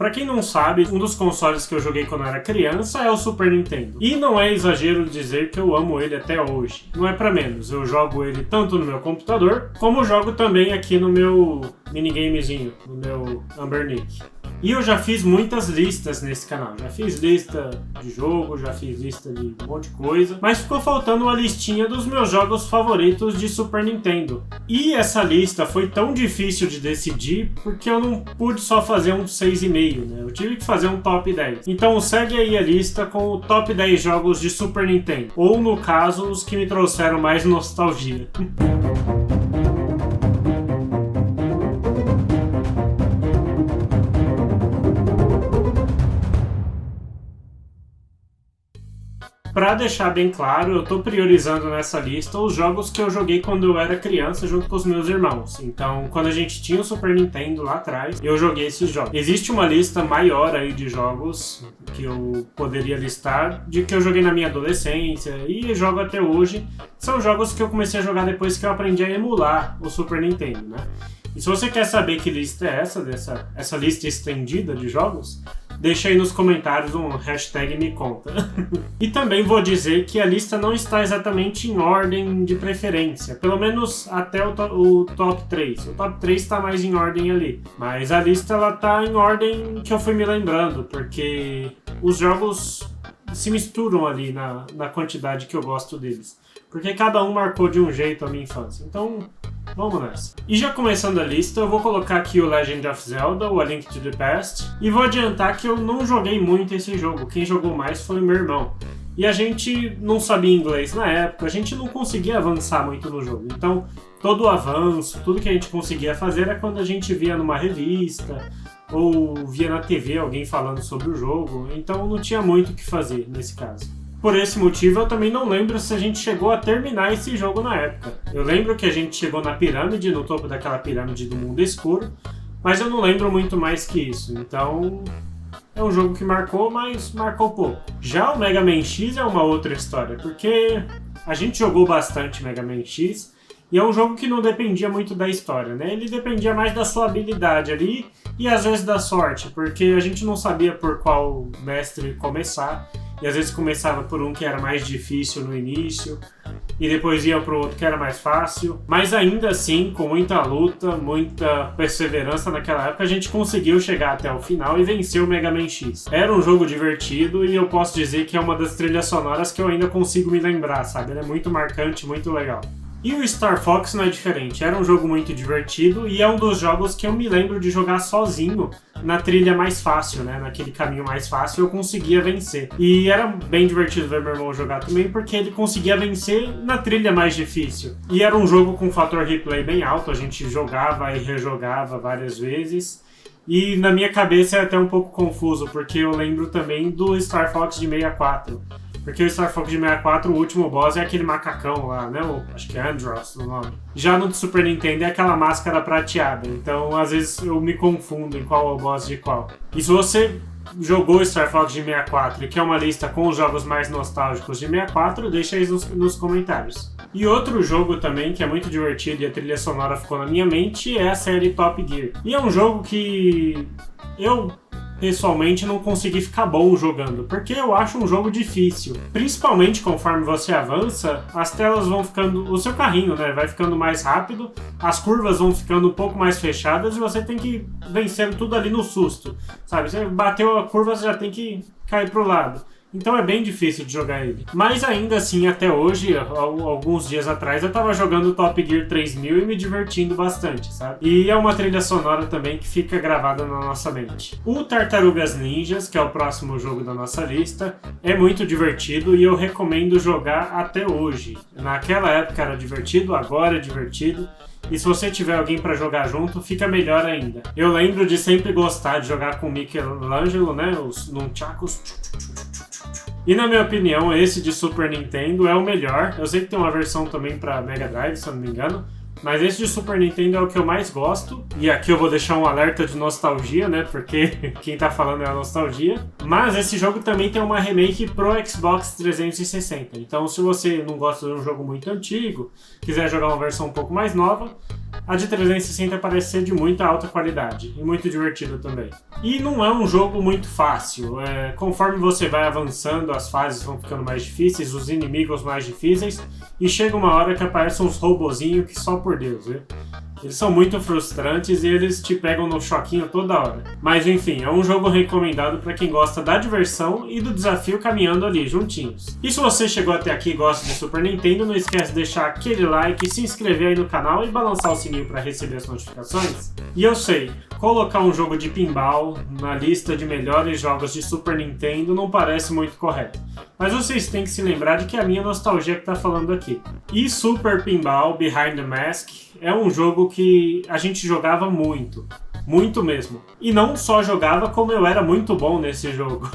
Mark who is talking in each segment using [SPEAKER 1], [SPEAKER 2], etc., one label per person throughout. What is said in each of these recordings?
[SPEAKER 1] Pra quem não sabe, um dos consoles que eu joguei quando eu era criança é o Super Nintendo. E não é exagero dizer que eu amo ele até hoje. Não é pra menos, eu jogo ele tanto no meu computador, como jogo também aqui no meu minigamezinho, no meu Ambernic. E eu já fiz muitas listas nesse canal. Já fiz lista de jogo, já fiz lista de um monte de coisa. Mas ficou faltando uma listinha dos meus jogos favoritos de Super Nintendo. E essa lista foi tão difícil de decidir porque eu não pude só fazer um 6,5, né? Eu tive que fazer um top 10. Então segue aí a lista com o top 10 jogos de Super Nintendo. Ou no caso, os que me trouxeram mais nostalgia. Pra deixar bem claro, eu tô priorizando nessa lista os jogos que eu joguei quando eu era criança junto com os meus irmãos. Então, quando a gente tinha o Super Nintendo lá atrás, eu joguei esses jogos. Existe uma lista maior aí de jogos que eu poderia listar, de que eu joguei na minha adolescência e jogo até hoje. São jogos que eu comecei a jogar depois que eu aprendi a emular o Super Nintendo, né? E se você quer saber que lista é essa lista estendida de jogos, deixa aí nos comentários um hashtag me conta. E também vou dizer que a lista não está exatamente em ordem de preferência, pelo menos até o top 3. O top 3 está mais em ordem ali, mas a lista ela tá em ordem que eu fui me lembrando, porque os jogos se misturam ali na quantidade que eu gosto deles. Porque cada um marcou de um jeito a minha infância. Então, vamos nessa. E já começando a lista, eu vou colocar aqui o Legend of Zelda, o A Link to the Past. E vou adiantar que eu não joguei muito esse jogo. Quem jogou mais foi o meu irmão. E a gente não sabia inglês na época, a gente não conseguia avançar muito no jogo. Então, todo o avanço, tudo que a gente conseguia fazer era quando a gente via numa revista ou via na TV alguém falando sobre o jogo. Então, não tinha muito o que fazer nesse caso. Por esse motivo, eu também não lembro se a gente chegou a terminar esse jogo na época. Eu lembro que a gente chegou na pirâmide, no topo daquela pirâmide do mundo escuro, mas eu não lembro muito mais que isso. Então, é um jogo que marcou, mas marcou pouco. Já o Mega Man X é uma outra história, porque a gente jogou bastante Mega Man X, e é um jogo que não dependia muito da história, né? Ele dependia mais da sua habilidade ali, e às vezes da sorte, porque a gente não sabia por qual mestre começar. E às vezes começava por um que era mais difícil no início, e depois ia pro outro que era mais fácil. Mas ainda assim, com muita luta, muita perseverança naquela época, a gente conseguiu chegar até o final e vencer o Mega Man X. Era um jogo divertido e eu posso dizer que é uma das trilhas sonoras que eu ainda consigo me lembrar, sabe? Ele é muito marcante, muito legal. E o Star Fox não é diferente, era um jogo muito divertido e é um dos jogos que eu me lembro de jogar sozinho na trilha mais fácil, né? Naquele caminho mais fácil eu conseguia vencer. E era bem divertido ver meu irmão jogar também porque ele conseguia vencer na trilha mais difícil. E era um jogo com fator replay bem alto, a gente jogava e rejogava várias vezes. E na minha cabeça é até um pouco confuso, porque eu lembro também do Star Fox de 64. Porque o Star Fox de 64, o último boss é aquele macacão lá, né? Acho que é Andross o nome. Já no Super Nintendo é aquela máscara prateada. Então, às vezes, eu me confundo em qual é o boss de qual. E se você jogou Star Fox de 64 e quer uma lista com os jogos mais nostálgicos de 64, deixa aí nos comentários. E outro jogo também que é muito divertido e a trilha sonora ficou na minha mente é a série Top Gear. E é um jogo que eu pessoalmente não consegui ficar bom jogando, porque eu acho um jogo difícil. Principalmente conforme você avança, as telas vão ficando... O seu carrinho, né, vai ficando mais rápido, as curvas vão ficando um pouco mais fechadas e você tem que ir vencendo tudo ali no susto, sabe? Você bateu a curva, você já tem que cair pro lado. Então é bem difícil de jogar ele. Mas ainda assim, até hoje, alguns dias atrás, eu tava jogando Top Gear 3000 e me divertindo bastante, sabe? E é uma trilha sonora também que fica gravada na nossa mente. O Tartarugas Ninjas, que é o próximo jogo da nossa lista, é muito divertido e eu recomendo jogar até hoje. Naquela época era divertido, agora é divertido. E se você tiver alguém pra jogar junto, fica melhor ainda. Eu lembro de sempre gostar de jogar com o Michelangelo, né? Os nunchakus. E na minha opinião, esse de Super Nintendo é o melhor. Eu sei que tem uma versão também pra Mega Drive, se eu não me engano. Mas esse de Super Nintendo é o que eu mais gosto. E aqui eu vou deixar um alerta de nostalgia, né? Porque quem tá falando é a nostalgia. Mas esse jogo também tem uma remake pro Xbox 360. Então se você não gosta de um jogo muito antigo, quiser jogar uma versão um pouco mais nova, a de 360 parece ser de muita alta qualidade e muito divertida também. E não é um jogo muito fácil, conforme você vai avançando, as fases vão ficando mais difíceis, os inimigos mais difíceis, e chega uma hora que aparecem uns robozinhos que só por Deus, viu? Eles são muito frustrantes e eles te pegam no choquinho toda hora. Mas enfim, é um jogo recomendado para quem gosta da diversão e do desafio caminhando ali juntinhos. E se você chegou até aqui e gosta de Super Nintendo, não esquece de deixar aquele like, se inscrever aí no canal e balançar o sininho para receber as notificações. E eu sei, colocar um jogo de pinball na lista de melhores jogos de Super Nintendo não parece muito correto. Mas vocês têm que se lembrar de que é a minha nostalgia que tá falando aqui. E Super Pinball Behind the Mask é um jogo que a gente jogava muito. Muito mesmo. E não só jogava, como eu era muito bom nesse jogo.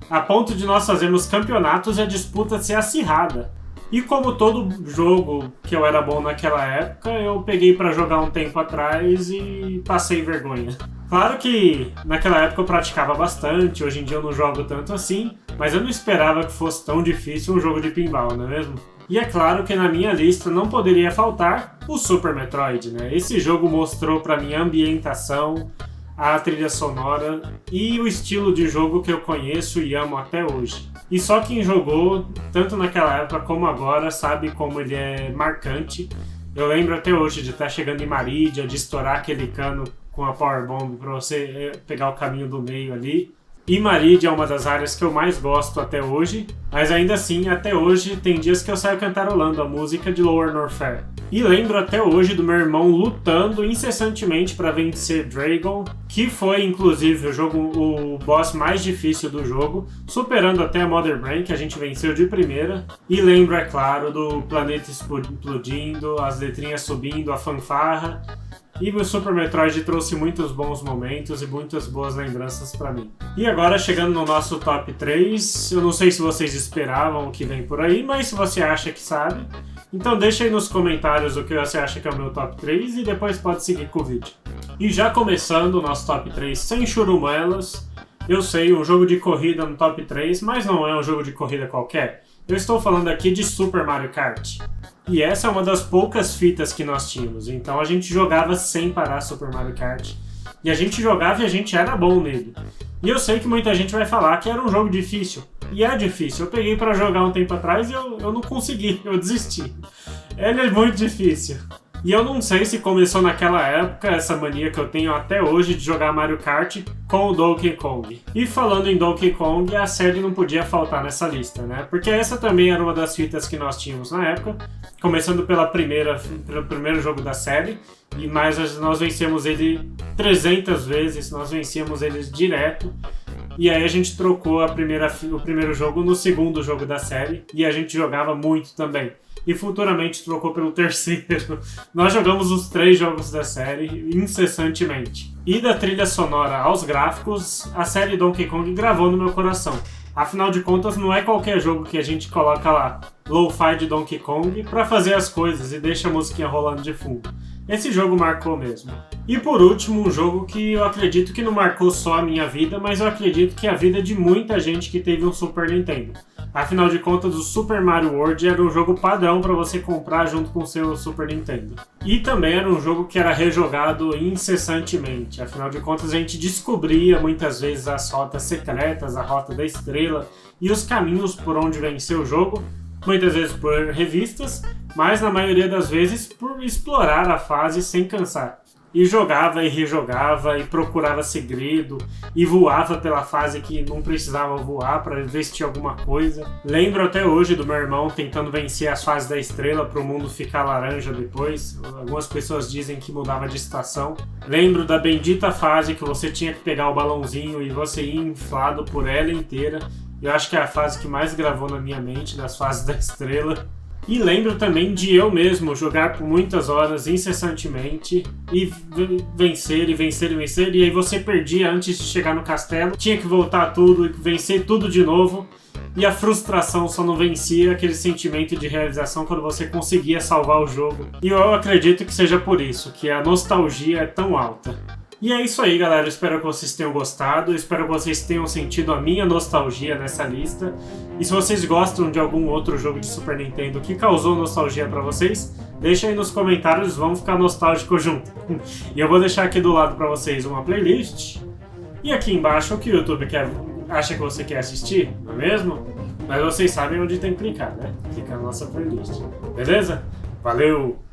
[SPEAKER 1] A ponto de nós fazermos campeonatos e a disputa ser acirrada. E como todo jogo que eu era bom naquela época, eu peguei pra jogar um tempo atrás e passei vergonha. Claro que naquela época eu praticava bastante, hoje em dia eu não jogo tanto assim, mas eu não esperava que fosse tão difícil um jogo de pinball, não é mesmo? E é claro que na minha lista não poderia faltar o Super Metroid, né? Esse jogo mostrou pra mim a ambientação, a trilha sonora e o estilo de jogo que eu conheço e amo até hoje. E só quem jogou, tanto naquela época como agora, sabe como ele é marcante. Eu lembro até hoje de estar chegando em Maridia, de estourar aquele cano com a Power Bomb para você pegar o caminho do meio ali. E Maridia é uma das áreas que eu mais gosto até hoje, mas ainda assim, até hoje, tem dias que eu saio cantarolando a música de Lower Norfair. E lembro até hoje do meu irmão lutando incessantemente para vencer Dragon, que foi inclusive o boss mais difícil do jogo, superando até a Mother Brain, que a gente venceu de primeira. E lembro, é claro, do planeta explodindo, as letrinhas subindo, a fanfarra. E o Super Metroid trouxe muitos bons momentos e muitas boas lembranças pra mim. E agora, chegando no nosso top 3, eu não sei se vocês esperavam o que vem por aí, mas se você acha que sabe, então deixa aí nos comentários o que você acha que é o meu top 3 e depois pode seguir com o vídeo. E já começando o nosso top 3 sem churumelas, eu sei, um jogo de corrida no top 3, mas não é um jogo de corrida qualquer. Eu estou falando aqui de Super Mario Kart. E essa é uma das poucas fitas que nós tínhamos, então a gente jogava sem parar Super Mario Kart. E a gente jogava e a gente era bom nele. E eu sei que muita gente vai falar que era um jogo difícil. E é difícil, eu peguei pra jogar um tempo atrás e eu não consegui, eu desisti. Ele é muito difícil. E eu não sei se começou naquela época, essa mania que eu tenho até hoje de jogar Mario Kart com o Donkey Kong. E falando em Donkey Kong, a série não podia faltar nessa lista, né? Porque essa também era uma das fitas que nós tínhamos na época, começando pelo primeiro jogo da série, mas nós vencemos ele 300 vezes, nós vencíamos ele direto. E aí a gente trocou o primeiro jogo no segundo jogo da série, e a gente jogava muito também. E futuramente trocou pelo terceiro. Nós jogamos os 3 jogos da série incessantemente. E da trilha sonora aos gráficos, a série Donkey Kong gravou no meu coração. Afinal de contas, não é qualquer jogo que a gente coloca lá lo-fi de Donkey Kong pra fazer as coisas e deixa a musiquinha rolando de fundo. Esse jogo marcou mesmo. E por último, um jogo que eu acredito que não marcou só a minha vida, mas eu acredito que a vida de muita gente que teve um Super Nintendo. Afinal de contas, o Super Mario World era um jogo padrão para você comprar junto com o seu Super Nintendo. E também era um jogo que era rejogado incessantemente. Afinal de contas, a gente descobria muitas vezes as rotas secretas, a Rota da Estrela e os caminhos por onde vencer o jogo, muitas vezes por revistas, mas na maioria das vezes por explorar a fase sem cansar. E jogava e rejogava e procurava segredo e voava pela fase que não precisava voar para ver se tinha alguma coisa. Lembro até hoje do meu irmão tentando vencer as fases da estrela para o mundo ficar laranja depois. Algumas pessoas dizem que mudava de estação. Lembro da bendita fase que você tinha que pegar o balãozinho e você ia inflado por ela inteira. Eu acho que é a fase que mais gravou na minha mente, das fases da estrela. E lembro também de eu mesmo jogar por muitas horas incessantemente e vencer, e aí você perdia antes de chegar no castelo, tinha que voltar tudo e vencer tudo de novo, e a frustração só não vencia aquele sentimento de realização quando você conseguia salvar o jogo. E eu acredito que seja por isso, que a nostalgia é tão alta. E é isso aí, galera. Espero que vocês tenham gostado. Espero que vocês tenham sentido a minha nostalgia nessa lista. E se vocês gostam de algum outro jogo de Super Nintendo que causou nostalgia pra vocês, deixa aí nos comentários, vamos ficar nostálgicos junto. E eu vou deixar aqui do lado pra vocês uma playlist. E aqui embaixo o que o YouTube acha que você quer assistir, não é mesmo? Mas vocês sabem onde tem que clicar, né? Clicar na nossa playlist. Beleza? Valeu!